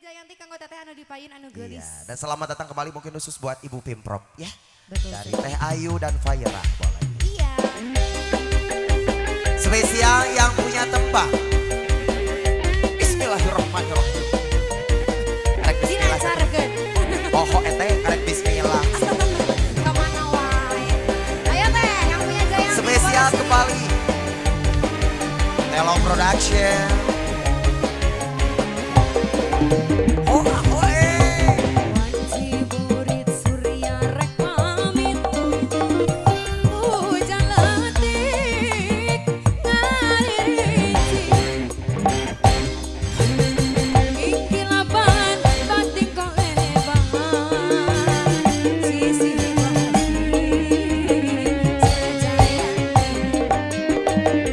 Jayanti kanggo teteh anu dipayun anu geulis. Iya, dan selamat datang kembali mungkin khusus buat Ibu Pimprov ya. Betul. Dari Teh Ayu dan Faira boleh. Iya. Spesial yang punya tembang. Bismillahirrahmanirrahim. Karek bismillah. Dilancarkeun. Poho eteh karek bismillah. Kemana wae. Ayo teh yang punya Jayanti. Spesial kembali. Telo Production. Oh, Wanci burit surya rek pamit. Hujan letik ngarinci. Ingkilaban batik kolebangan. Sisi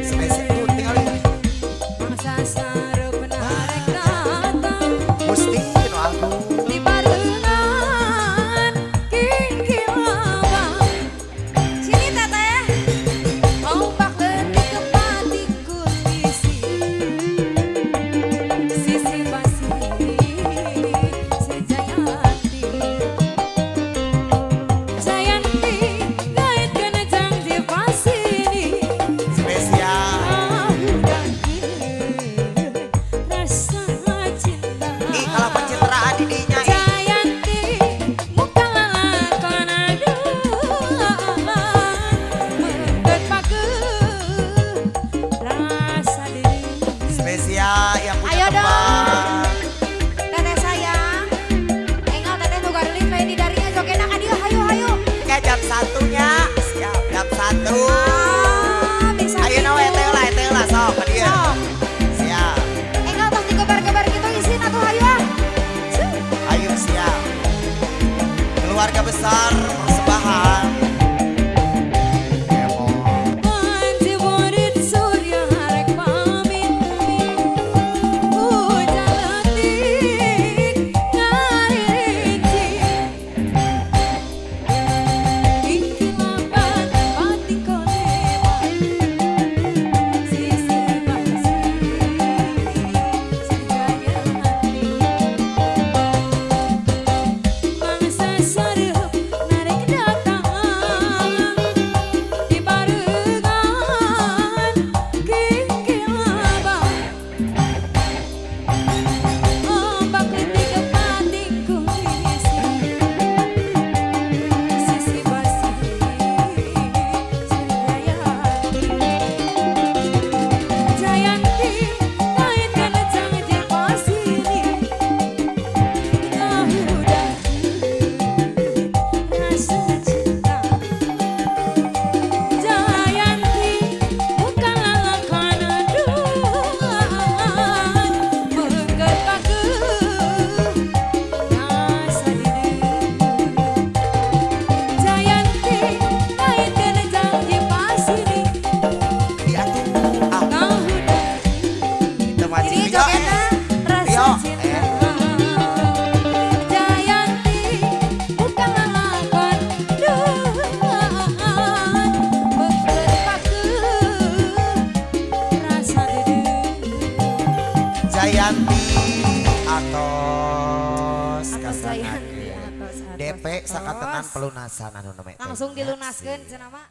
spesial tinggal ini. mangsa sareupna rek datang. Musti no aku. Di barengan kingkilabang. Sini teteh. Ombak letik ke pati kulisi. Sisi basi sejayanti. Jayanti gaitkeun janji pasini. Spesial. Rasa cinta. Ih, kalau pencitraan didinya ih. Jayanti muka lalakon mengget pageuh rasa diri. Spesial yang punya Ayo tembang. Teteh sayang, enggal teteh nu garulit bae di darinya jogeuna ka dieu hayu. Kayak jam satunya. Siap, jam 1. Bisa Ayo gitu. nawe eteh lah sok ke dia. Sok. Siap. Enggal tong digebar-gebar gitu isin atuh hayu ah. Ayo siap. Keluarga besar persembahan. Wanci burit surya rek pamit. Hujan letik ngarinci. Ingkilaban batik koleban. Sisi basi sejayanti. Mangsa sareupna rek datang. Di barengan kingkilabang. Ombak letik ke pati kulisi. Sisi basi sejayanti. Jayanti gaitkeun janji pasini. Udah rasa cinta. Jayanti bukan lalakon mengget pageuh rasa diri. Jayanti gaitkeun janji pasini. Diatur. Ah, Kahudah teman jadi Rio, jogetna rasa Rio, cinta. Jayanti bukan lalakon mengget pageuh rasa diri. Jayanti atos Atos Jayanti, kasanakeun. atos. DP sakatenan pelunasan anu nama teh. Langsung dilunaskeun cenah mah.